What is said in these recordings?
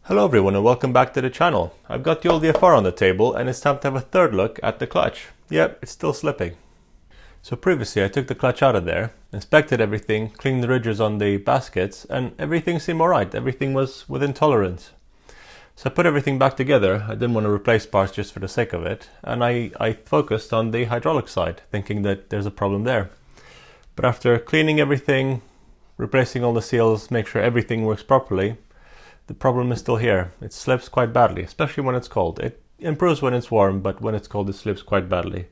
Hello everyone and welcome back to the channel. I've got the old VFR on the table and it's time to have a third look at the clutch. Yep, it's still slipping. So previously I took the clutch out of there, inspected everything, cleaned the ridges on the baskets, and everything seemed alright. Everything was within tolerance. So I put everything back together. I didn't want to replace parts just for the sake of it, and I focused on the hydraulic side, thinking that there's a problem there. But after cleaning everything, replacing all the seals, make sure everything works properly, the problem is still here. It slips quite badly, especially when it's cold. It improves when it's warm, but when it's cold it slips quite badly.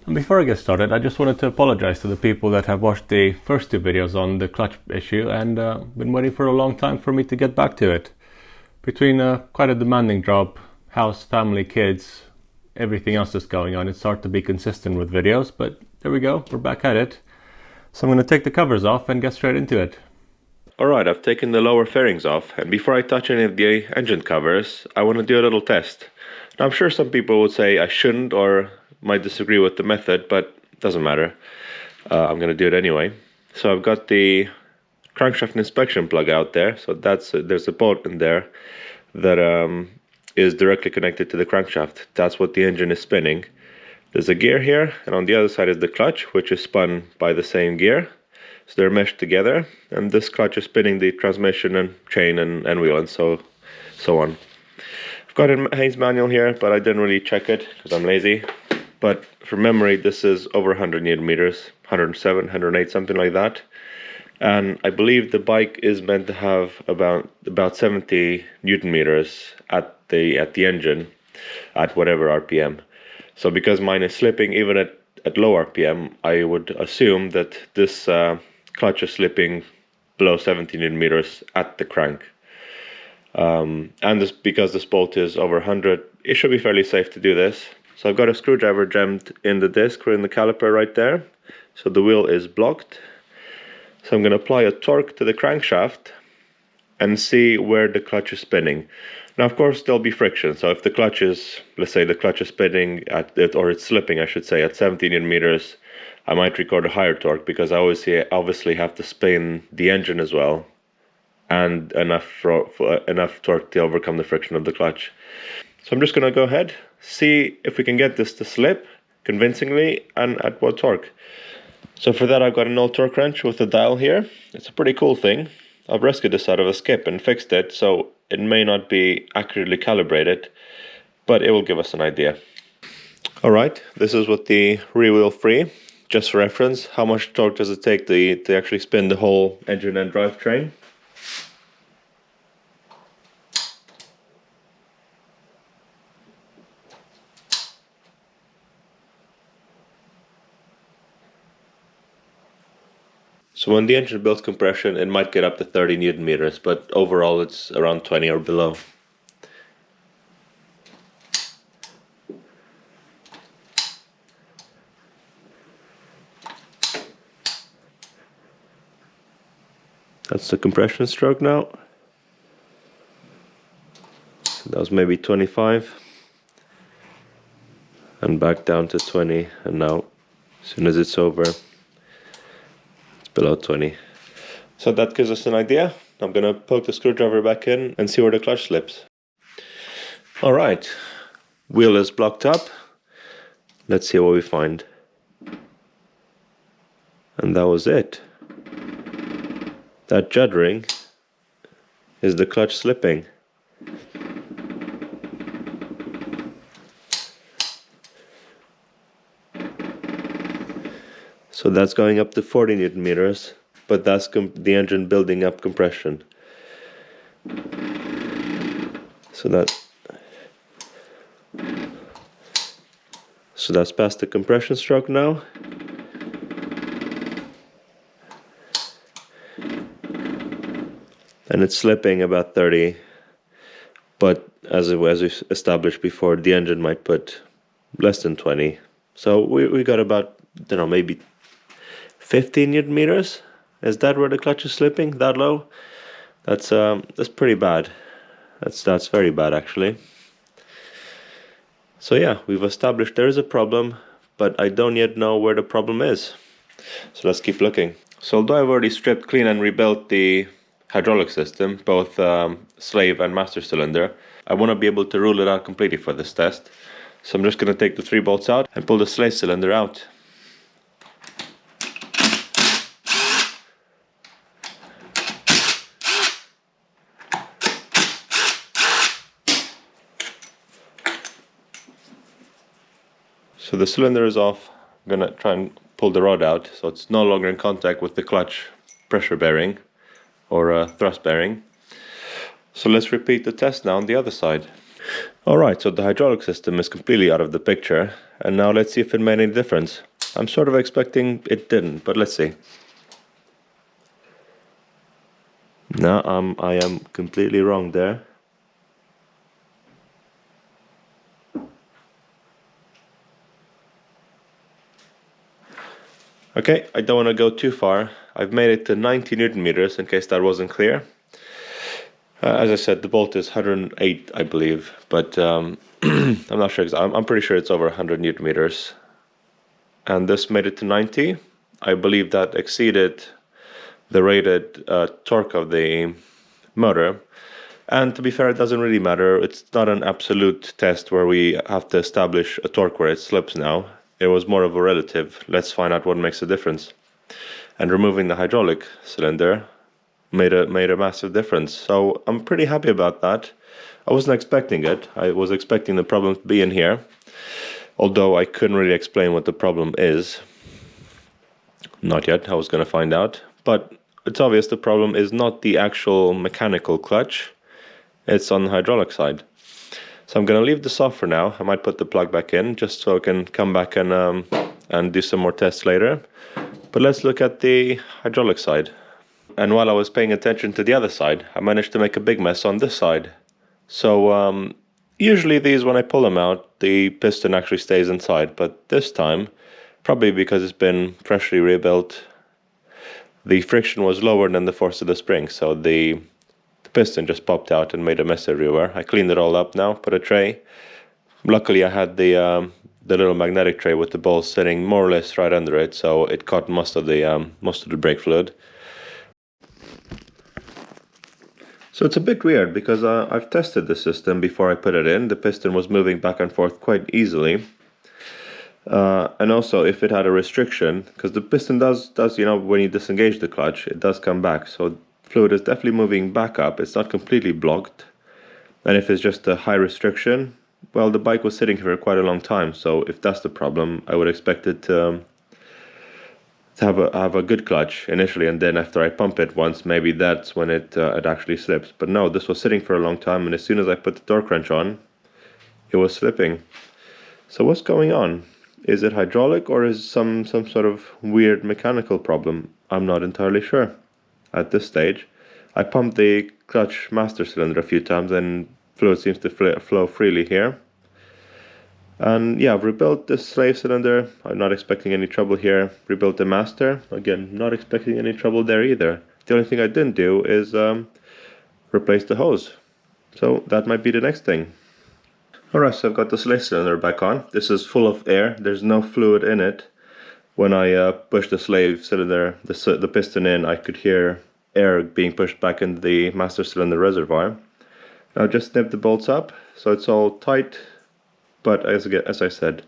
And before I get started, I just wanted to apologize to the people that have watched the first two videos on the clutch issue and been waiting for a long time for me to get back to it. Between quite a demanding job, house, family, kids, everything else that's going on, it's hard to be consistent with videos, but there we go, we're back at it. So I'm going to take the covers off and get straight into it. Alright, I've taken the lower fairings off, and before I touch any of the engine covers, I want to do a little test. Now, I'm sure some people would say I shouldn't or might disagree with the method, but it doesn't matter. I'm going to do it anyway. So I've got the crankshaft inspection plug out there, so there's a bolt in there that is directly connected to the crankshaft. That's what the engine is spinning. There's a gear here, and on the other side is the clutch, which is spun by the same gear. So they're meshed together, and this clutch is spinning the transmission and chain and wheel and so on. I've got a Haynes manual here, but I didn't really check it because I'm lazy. But from memory, this is over 100 Newton meters, 107, 108, something like that. And I believe the bike is meant to have about 70 Newton meters at the engine at whatever RPM. So because mine is slipping even at low RPM, I would assume that this clutch is slipping below 70 Newton meters at the crank. And this, because this bolt is over 100, it should be fairly safe to do this. So I've got a screwdriver jammed in the disc or in the caliper right there. So the wheel is blocked. So I'm going to apply a torque to the crankshaft and see where the clutch is spinning. Now, of course, there'll be friction. So if the clutch is, let's say the clutch is spinning at it, or it's slipping, I should say, at 70 Newton meters, I might record a higher torque because I obviously have to spin the engine as well, and enough torque to overcome the friction of the clutch. So I'm just going to go ahead, see if we can get this to slip convincingly and at what torque. So for that, I've got an old torque wrench with a dial here. It's a pretty cool thing. I've rescued this out of a skip and fixed it, so it may not be accurately calibrated, but it will give us an idea. Alright, this is with the rear wheel free. Just for reference, how much torque does it take to actually spin the whole engine and drivetrain? So when the engine builds compression, it might get up to 30 Newton meters, but overall it's around 20 or below. That's the compression stroke now. So that was maybe 25. And back down to 20, and now as soon as it's over, below 20. So that gives us an idea. I'm going to poke the screwdriver back in and see where the clutch slips. Alright, wheel is blocked up. Let's see what we find. And that was it. That juddering is the clutch slipping. So that's going up to 40 Newton meters, but that's the engine building up compression. So that's past the compression stroke now. And it's slipping about 30, but as we established before, the engine might put less than 20. So we got about, I don't know, maybe 15 Newton meters. Is that where the clutch is slipping? That low? That's pretty bad. That's very bad actually. So yeah, we've established there is a problem, but I don't yet know where the problem is. So let's keep looking. So although I've already stripped clean and rebuilt the hydraulic system, both slave and master cylinder. I want to be able to rule it out completely for this test. So I'm just going to take the 3 bolts out and pull the slave cylinder out. So the cylinder is off. I'm going to try and pull the rod out so it's no longer in contact with the clutch pressure bearing or thrust bearing. So let's repeat the test now on the other side. Alright, so the hydraulic system is completely out of the picture, and now let's see if it made any difference. I'm sort of expecting it didn't, but let's see. No, I am completely wrong there. Okay, I don't want to go too far. I've made it to 90 Newton meters in case that wasn't clear. As I said, the bolt is 108, I believe, but I'm not sure. I'm pretty sure it's over 100 Newton meters. And this made it to 90. I believe that exceeded the rated torque of the motor. And to be fair, it doesn't really matter. It's not an absolute test where we have to establish a torque where it slips now. It was more of a relative. Let's find out what makes a difference. And removing the hydraulic cylinder made a massive difference. So I'm pretty happy about that. I wasn't expecting it. I was expecting the problem to be in here, although I couldn't really explain what the problem is. Not yet. I was going to find out. But it's obvious the problem is not the actual mechanical clutch. It's on the hydraulic side. So I'm going to leave this off for now. I might put the plug back in just so I can come back and do some more tests later. But let's look at the hydraulic side. And while I was paying attention to the other side, I managed to make a big mess on this side. So usually these, when I pull them out, the piston actually stays inside. But this time, probably because it's been freshly rebuilt, the friction was lower than the force of the spring. So the piston just popped out and made a mess everywhere. I cleaned it all up now, put a tray. Luckily I had the little magnetic tray with the balls sitting more or less right under it, so it caught most of the brake fluid. So it's a bit weird because I've tested the system before I put it in. The piston was moving back and forth quite easily. And also if it had a restriction, because the piston does, you know, when you disengage the clutch, it does come back. So fluid is definitely moving back up. It's not completely blocked. And if it's just a high restriction, well, the bike was sitting here for quite a long time. So if that's the problem, I would expect it to have a good clutch initially, and then after I pump it once, maybe that's when it actually slips. But no, this was sitting for a long time, and as soon as I put the torque wrench on, it was slipping. So what's going on? Is it hydraulic or is some sort of weird mechanical problem? I'm not entirely sure at this stage. I pumped the clutch master cylinder a few times and fluid seems to flow freely here. And yeah, I've rebuilt the slave cylinder. I'm not expecting any trouble here. Rebuilt the master. Again, not expecting any trouble there either. The only thing I didn't do is replace the hose. So that might be the next thing. Alright, so I've got the slave cylinder back on. This is full of air. There's no fluid in it. When I pushed the slave cylinder, the piston in, I could hear air being pushed back into the master cylinder reservoir. Now just snip the bolts up so it's all tight. But as I said,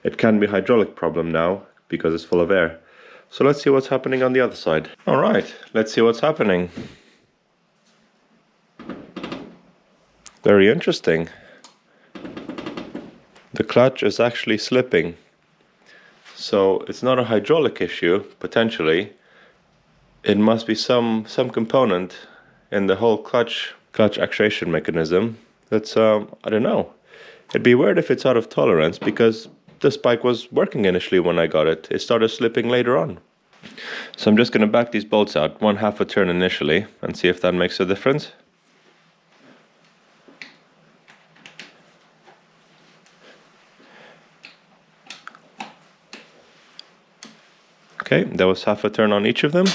it can be a hydraulic problem now because it's full of air. So let's see what's happening on the other side. Alright, let's see what's happening. Very interesting. The clutch is actually slipping. So it's not a hydraulic issue, potentially. It must be some component in the whole clutch actuation mechanism that's, I don't know. It'd be weird if it's out of tolerance because this bike was working initially when I got it. It started slipping later on. So I'm just going to back these bolts out 1/2 a turn initially and see if that makes a difference. Okay, that was 1/2 a turn on each of them.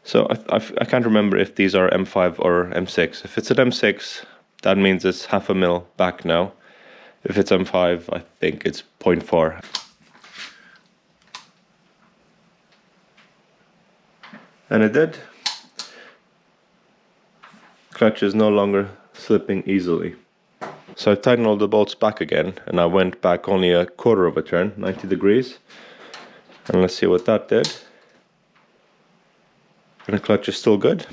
So I can't remember if these are M5 or M6. If it's an M6, that means it's 1/2 mil back now. If it's M5, I think it's 0.4. And it did. clutch is no longer slipping easily. So I tightened all the bolts back again, and I went back only a quarter of a turn, 90 degrees. And let's see what that did. And the clutch is still good.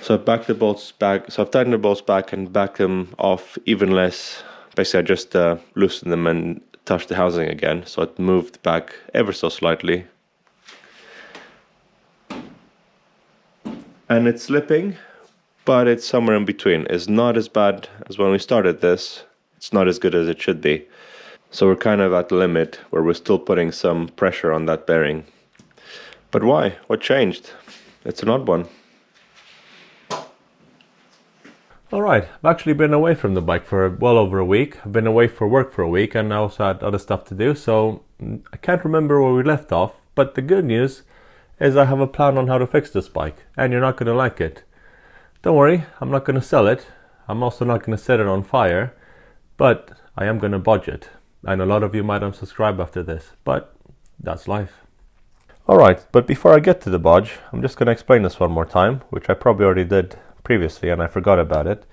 So I've backed the bolts back, so I've tightened the bolts back and backed them off even less. Basically I just loosened them and touched the housing again, so it moved back ever so slightly. And it's slipping, but it's somewhere in between. It's not as bad as when we started this. It's not as good as it should be. So we're kind of at the limit where we're still putting some pressure on that bearing. But why? What changed? It's an odd one. Alright, I've actually been away from the bike for well over a week. I've been away for work for a week and I also had other stuff to do, so I can't remember where we left off. But the good news is I have a plan on how to fix this bike, and you're not going to like it. Don't worry, I'm not going to sell it. I'm also not going to set it on fire, but I am going to budge it. And a lot of you might unsubscribe after this, but that's life. Alright, but before I get to the budge, I'm just going to explain this one more time, which I probably already did previously and I forgot about it.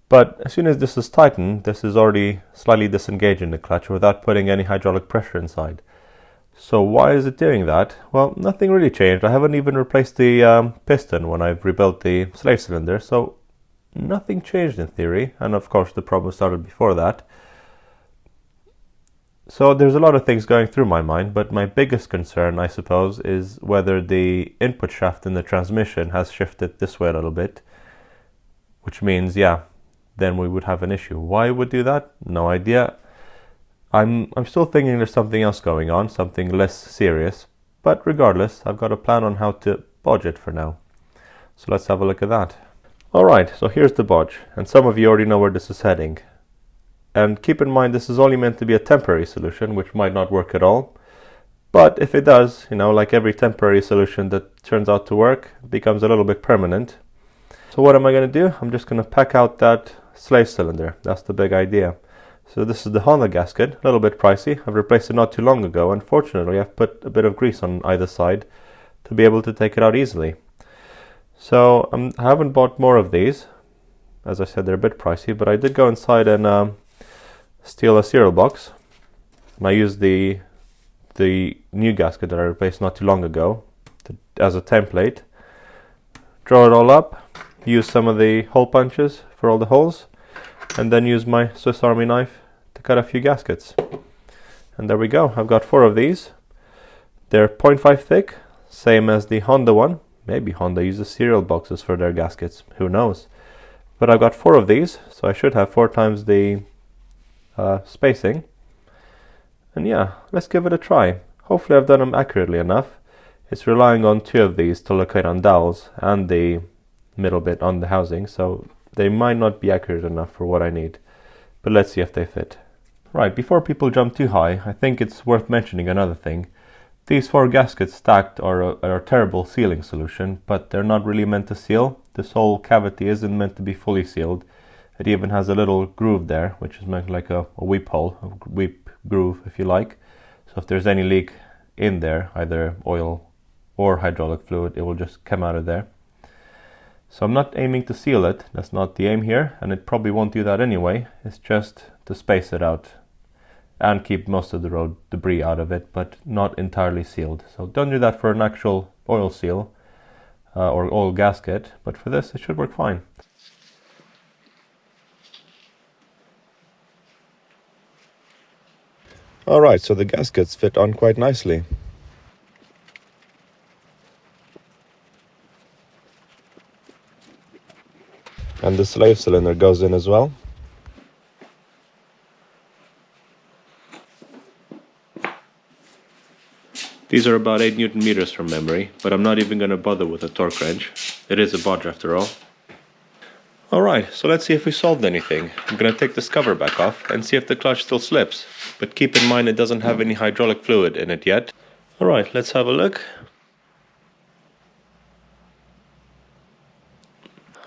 But as soon as this is tightened, this is already slightly disengaging the clutch without putting any hydraulic pressure inside. So why is it doing that? Well, nothing really changed. I haven't even replaced the piston when I've rebuilt the slave cylinder, so nothing changed in theory, and of course the problem started before that. So there's a lot of things going through my mind, but my biggest concern, I suppose, is whether the input shaft in the transmission has shifted this way a little bit, which means, yeah, then we would have an issue. Why it would do that? No idea. I'm still thinking there's something else going on, something less serious, but regardless, I've got a plan on how to budge it for now. So let's have a look at that. Alright, so here's the budge, and some of you already know where this is heading. And keep in mind this is only meant to be a temporary solution, which might not work at all. But if it does, you know, like every temporary solution that turns out to work, it becomes a little bit permanent. So what am I going to do? I'm just going to pack out that slave cylinder. That's the big idea. So this is the Honda gasket, a little bit pricey. I've replaced it not too long ago. Unfortunately, I've put a bit of grease on either side to be able to take it out easily. So I haven't bought more of these. As I said, they're a bit pricey, but I did go inside and steal a cereal box. And I used the new gasket that I replaced not too long ago as a template. Draw it all up, use some of the hole punches for all the holes, and then use my Swiss Army knife to cut a few gaskets. And there we go. I've got 4 of these. They're 0.5 thick, same as the Honda one. Maybe Honda uses cereal boxes for their gaskets, who knows. But I've got 4 of these, so I should have 4 times the spacing. And yeah, let's give it a try. Hopefully I've done them accurately enough. It's relying on 2 of these to locate on dowels and the middle bit on the housing, so they might not be accurate enough for what I need. But let's see if they fit. Right, before people jump too high, I think it's worth mentioning another thing. These 4 gaskets stacked are a terrible sealing solution, but they're not really meant to seal. This whole cavity isn't meant to be fully sealed. It even has a little groove there, which is meant like a weep hole, a weep groove if you like. So if there's any leak in there, either oil or hydraulic fluid, it will just come out of there. So I'm not aiming to seal it, that's not the aim here, and it probably won't do that anyway. It's just to space it out and keep most of the road debris out of it, but not entirely sealed. So don't do that for an actual oil seal or oil gasket, but for this it should work fine. Alright, so the gaskets fit on quite nicely. And the slave cylinder goes in as well. These are about 8 Newton meters from memory, but I'm not even going to bother with a torque wrench. It is a budge after all. Alright, so let's see if we solved anything. I'm going to take this cover back off and see if the clutch still slips. But keep in mind it doesn't have any hydraulic fluid in it yet. Alright, let's have a look.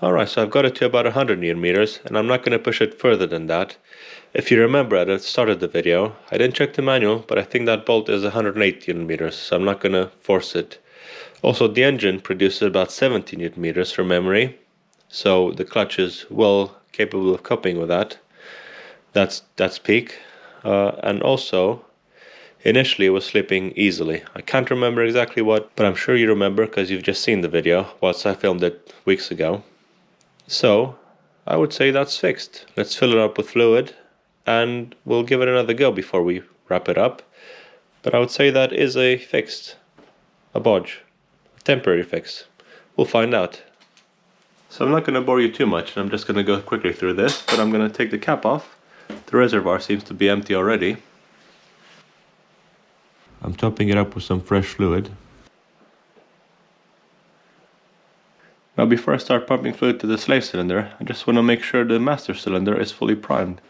Alright, so I've got it to about 100 Newton meters, and I'm not going to push it further than that. If you remember at the start of the video, I didn't check the manual, but I think that bolt is 108 Newton meters, so I'm not going to force it. Also, the engine produces about 70 Newton meters from memory, so the clutch is well capable of coping with that. That's peak. And also, initially it was slipping easily. I can't remember exactly what, but I'm sure you remember because you've just seen the video once I filmed it weeks ago. So I would say that's fixed. Let's fill it up with fluid and we'll give it another go before we wrap it up. But I would say that is a bodge, a temporary fix. We'll find out. So I'm not going to bore you too much, and I'm just going to go quickly through this, but I'm going to take the cap off. The reservoir seems to be empty already. I'm topping it up with some fresh fluid. Now before I start pumping fluid to the slave cylinder, I just want to make sure the master cylinder is fully primed.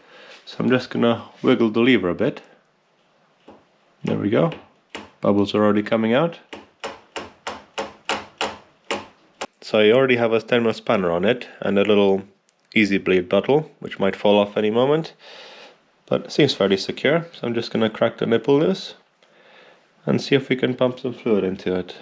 So I'm just going to wiggle the lever a bit. There we go. Bubbles are already coming out. So I already have a 10mm spanner on it and a little easy bleed bottle, which might fall off any moment. But it seems fairly secure, so I'm just going to crack the nipple loose and see if we can pump some fluid into it.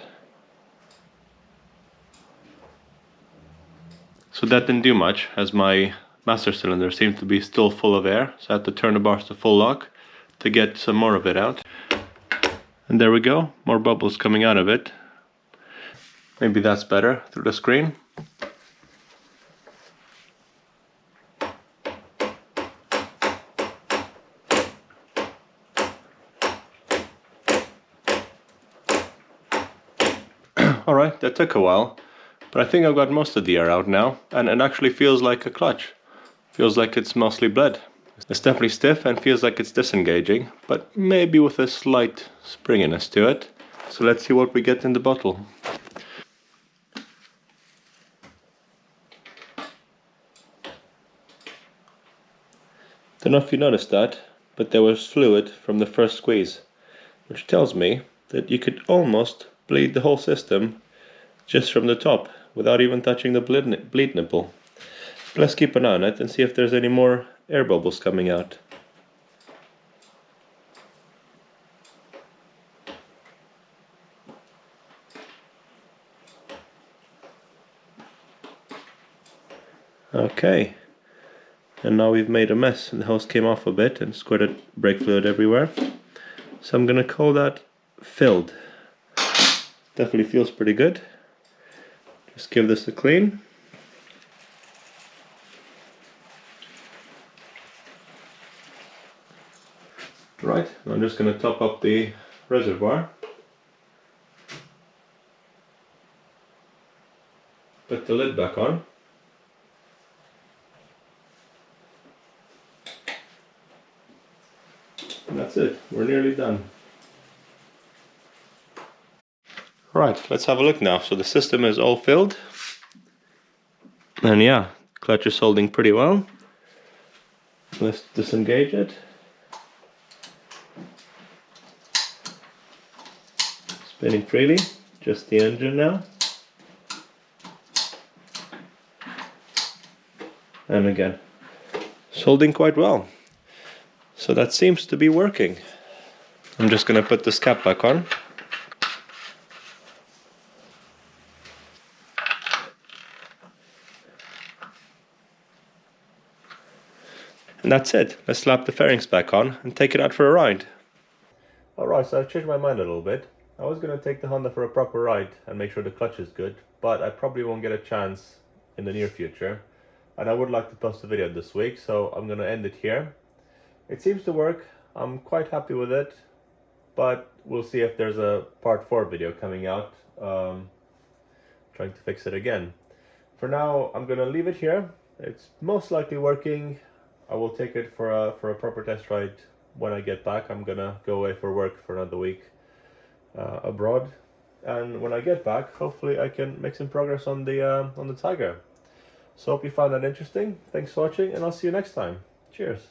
So that didn't do much, as my master cylinder seemed to be still full of air, so I had to turn the bars to full lock to get some more of it out. And there we go, more bubbles coming out of it. Maybe that's better through the screen. Alright, that took a while, but I think I've got most of the air out now, and it actually feels like a clutch. Feels like it's mostly bled. It's definitely stiff and feels like it's disengaging, but maybe with a slight springiness to it. So let's see what we get in the bottle. Don't know if you noticed that, but there was fluid from the first squeeze, which tells me that you could almost bleed the whole system just from the top without even touching the bleed nipple. But let's keep an eye on it and see if there's any more air bubbles coming out. Okay, and now we've made a mess. The hose came off a bit and squirted brake fluid everywhere. So I'm gonna call that filled. Definitely feels pretty good. Just give this a clean. Right, I'm just gonna top up the reservoir. Put the lid back on. And that's it, we're nearly done. Right, let's have a look now. So the system is all filled. And yeah, clutch is holding pretty well. Let's disengage it. Spinning freely, just the engine now. And again, it's holding quite well. So that seems to be working. I'm just going to put this cap back on. And that's it. Let's slap the fairings back on and take it out for a ride. Alright, so I've changed my mind a little bit. I was going to take the Honda for a proper ride and make sure the clutch is good, but I probably won't get a chance in the near future. And I would like to post a video this week, so I'm going to end it here. It seems to work. I'm quite happy with it, but we'll see if there's a part 4 video coming out, trying to fix it again. For now, I'm going to leave it here. It's most likely working. I will take it for a proper test ride when I get back. I'm gonna go away for work for another week abroad, and when I get back, hopefully I can make some progress on the Tiger. So hope you found that interesting. Thanks for watching, and I'll see you next time. Cheers.